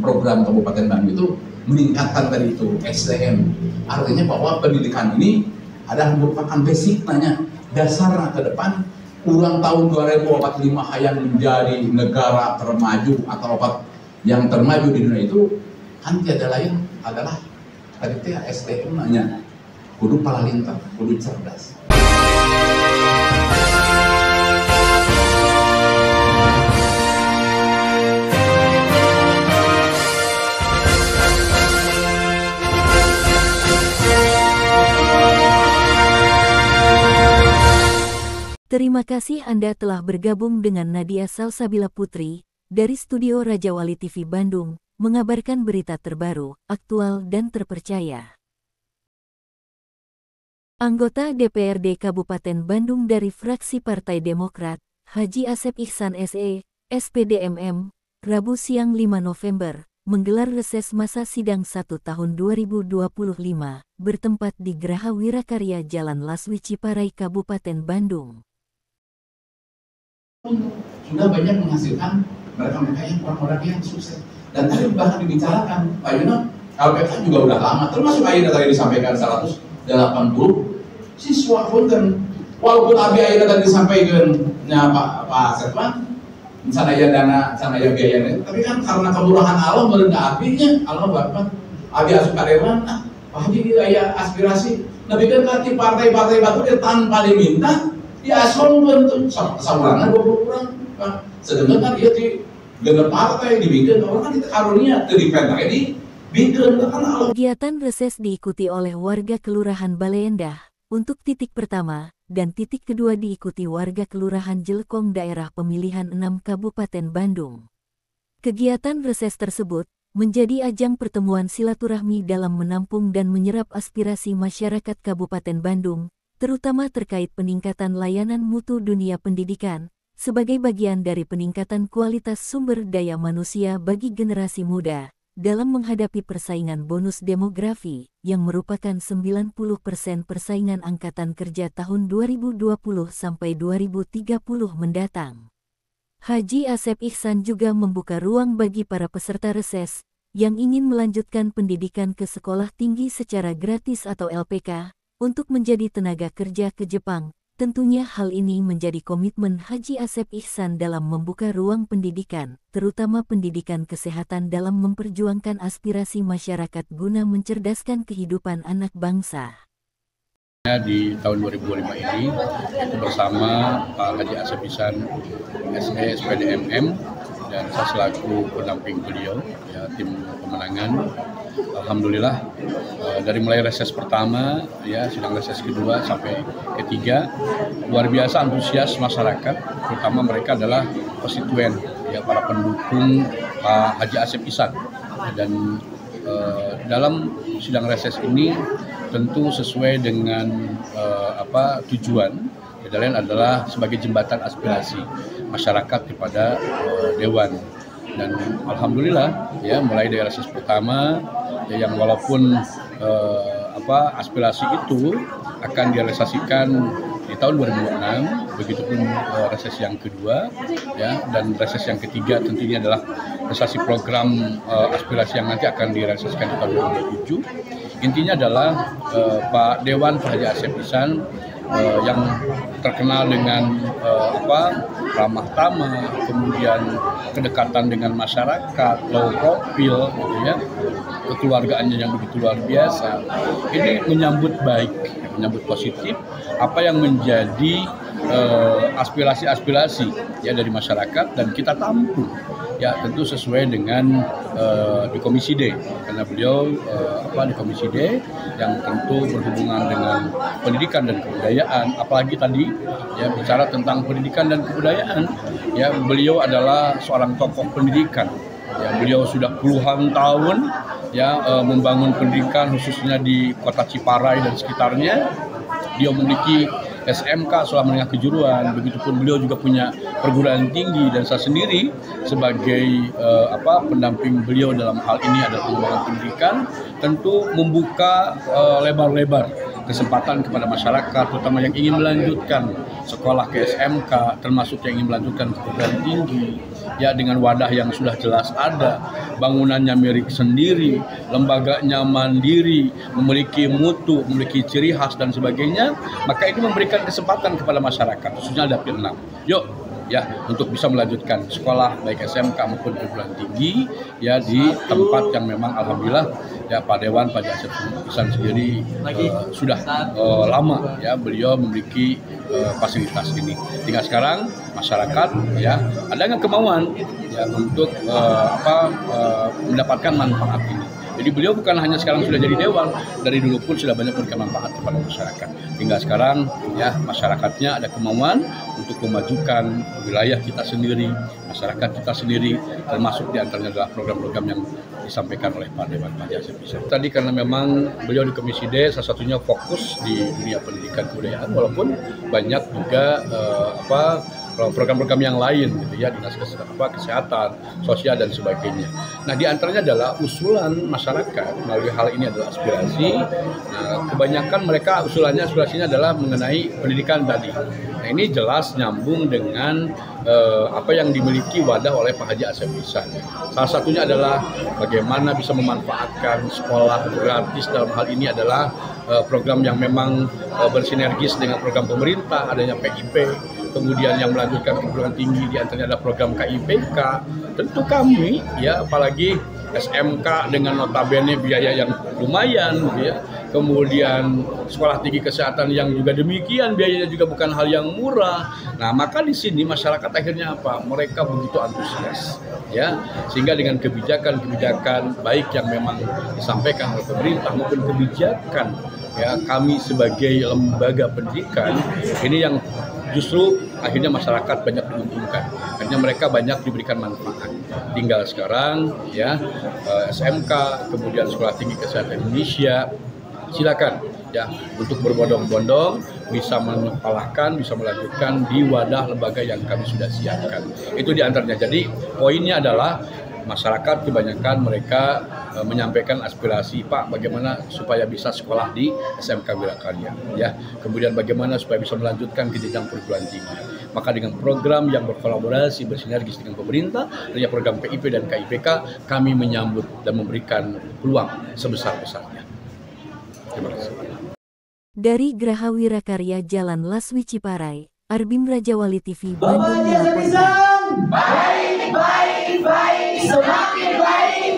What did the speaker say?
program Kabupaten Bandung itu meningkatkan tadi itu SDM. Artinya bahwa pendidikan ini adalah merupakan basic dasar ke depan ulang tahun 2045 hayang menjadi negara termaju atau yang termaju di dunia itu kan tiada lain adalah tadi teh SDM kudu palalintar, kudu cerdas. Terima kasih Anda telah bergabung dengan Nadia Salsabila Putri dari Studio Raja Wali TV Bandung, mengabarkan berita terbaru, aktual dan terpercaya. Anggota DPRD Kabupaten Bandung dari fraksi Partai Demokrat, Haji Asep Ihsan SE, SPDMM, Rabu siang 5 November, menggelar reses masa sidang 1 tahun 2025, bertempat di Geraha Wirakarya Jalan Laswi Ciparai, Kabupaten Bandung. Sudah banyak menghasilkan mereka-mereka yang orang-orang yang sukses. Dan tadi bahkan dibicarakan, Pak Yuno, LPK juga udah lama, termasuk Aida tadi disampaikan 180 siswa pun kan, walaupun abi Aida tadi disampaikan Pak Setman, sana ya dana, sana ya biayanya, tapi kan karena kelurahan alam merendah abinya, alam bapak, abi asup kadewan, Pak Haji ya aspirasi, tapi kan di partai-partai batu dia tanpa diminta, dia asal bentuk samurangan 20 orang, sedangkan kan dia di genep partai dibikin orang kan kita karunia terdipentak ini bikin kan. Kegiatan reses diikuti oleh warga Kelurahan Baleendah untuk titik pertama dan titik kedua diikuti warga Kelurahan Jelekong daerah pemilihan 6 Kabupaten Bandung. Kegiatan reses tersebut menjadi ajang pertemuan silaturahmi dalam menampung dan menyerap aspirasi masyarakat Kabupaten Bandung, terutama terkait peningkatan layanan mutu dunia pendidikan, sebagai bagian dari peningkatan kualitas sumber daya manusia bagi generasi muda, dalam menghadapi persaingan bonus demografi, yang merupakan 90% persaingan angkatan kerja tahun 2020 sampai 2030 mendatang. Haji Asep Ihsan juga membuka ruang bagi para peserta reses, yang ingin melanjutkan pendidikan ke sekolah tinggi secara gratis atau LPK, untuk menjadi tenaga kerja ke Jepang. Tentunya hal ini menjadi komitmen Haji Asep Ihsan dalam membuka ruang pendidikan, terutama pendidikan kesehatan dalam memperjuangkan aspirasi masyarakat guna mencerdaskan kehidupan anak bangsa. Di tahun 2005 ini, itu bersama Pak Haji Asep Ihsan SE SPDMM dan saya selaku pendamping beliau, ya, tim pemenangan. Alhamdulillah dari mulai reses pertama, ya sidang reses kedua sampai ketiga, luar biasa antusias masyarakat, terutama mereka adalah konstituen, ya para pendukung Pak Haji Asep Ihsan. Dan dalam sidang reses ini tentu sesuai dengan tujuan, yang lain adalah sebagai jembatan aspirasi masyarakat kepada Dewan. Dan alhamdulillah, ya mulai dari reses pertama, ya, yang walaupun aspirasi itu akan direalisasikan di tahun 2006, begitupun reses yang kedua, ya, dan reses yang ketiga tentunya adalah realisasi program aspirasi yang nanti akan direalisasikan di tahun 2027. Intinya adalah Pak Dewan Pak Haji Asep Ihsan yang terkenal dengan ramah tamah, kemudian kedekatan dengan masyarakat, low profile, gitu ya, kekeluargaannya yang begitu luar biasa. Ini menyambut baik, menyambut positif apa yang menjadi aspirasi-aspirasi ya dari masyarakat, dan kita tampung ya tentu sesuai dengan di Komisi D, karena beliau di Komisi D yang tentu berhubungan dengan pendidikan dan kebudayaan, apalagi tadi ya bicara tentang pendidikan dan kebudayaan, ya beliau adalah seorang tokoh pendidikan, ya beliau sudah puluhan tahun ya membangun pendidikan khususnya di kota Ciparai dan sekitarnya. Dia memiliki SMK sekolah menengah kejuruan, begitupun beliau juga punya perguruan tinggi, dan saya sendiri sebagai pendamping beliau dalam hal ini adalah pengembangan pendidikan, tentu membuka lebar-lebar kesempatan kepada masyarakat, terutama yang ingin melanjutkan sekolah ke SMK, termasuk yang ingin melanjutkan ke perguruan tinggi, ya dengan wadah yang sudah jelas ada, bangunannya milik sendiri, lembaganya mandiri, memiliki mutu, memiliki ciri khas dan sebagainya, maka ini memberikan kesempatan kepada masyarakat, khususnya Dapil 6. Yuk, ya untuk bisa melanjutkan sekolah baik SMK maupun perguruan tinggi ya di tempat yang memang alhamdulillah ya Pak Dewan Pak Asep Pisan sendiri sudah lama ya beliau memiliki fasilitas ini. Tinggal sekarang masyarakat ya ada nggak kemauan ya untuk mendapatkan manfaat ini. Jadi beliau bukan hanya sekarang sudah jadi dewan, dari dulu pun sudah banyak memberikan manfaat kepada masyarakat. Tinggal sekarang ya masyarakatnya ada kemauan untuk memajukan wilayah kita sendiri, masyarakat kita sendiri, termasuk di antaranya adalah program-program yang disampaikan oleh Pak Dewan Pak Asep Pisan. Tadi karena memang beliau di Komisi D salah satunya fokus di dunia pendidikan kebudayaan, walaupun banyak juga program-program yang lain gitu ya, dinas kesehatan, sosial dan sebagainya. Nah, di antaranya adalah usulan masyarakat melalui hal ini adalah aspirasi. Nah, kebanyakan mereka aspirasinya adalah mengenai pendidikan tadi. Nah, ini jelas nyambung dengan apa yang dimiliki wadah oleh Pak Haji Asep Pisan. Salah satunya adalah bagaimana bisa memanfaatkan sekolah gratis, dalam hal ini adalah program yang memang bersinergis dengan program pemerintah, adanya PIP, kemudian yang melanjutkan ke perguruan tinggi di antaranya ada program KIPK. Tentu kami ya apalagi SMK dengan notabene biaya yang lumayan gitu ya. Kemudian sekolah tinggi kesehatan yang juga demikian biayanya juga bukan hal yang murah. Nah, maka di sini masyarakat akhirnya apa? Mereka begitu antusias ya. Sehingga dengan kebijakan-kebijakan baik yang memang disampaikan oleh pemerintah maupun kebijakan ya kami sebagai lembaga pendidikan ini yang justru akhirnya masyarakat banyak diuntungkan, akhirnya mereka banyak diberikan manfaat. Tinggal sekarang ya SMK, kemudian Sekolah Tinggi Kesehatan Indonesia, silakan ya untuk berbondong-bondong bisa menyepalahkan, bisa melanjutkan di wadah lembaga yang kami sudah siapkan. Itu diantaranya. Jadi poinnya adalah masyarakat kebanyakan mereka menyampaikan aspirasi, Pak, bagaimana supaya bisa sekolah di SMK Wirakarya, ya. Kemudian bagaimana supaya bisa melanjutkan ke jenjang perguruan tinggi. Maka dengan program yang berkolaborasi, bersinergis dengan pemerintah, dengan program PIP dan KIPK, kami menyambut dan memberikan peluang sebesar-besarnya. Terima kasih. Dari Geraha Wirakarya Jalan Laswi Ciparai, Arbim Rajawali TV Bandung melaporkan. Baik, semakin baik.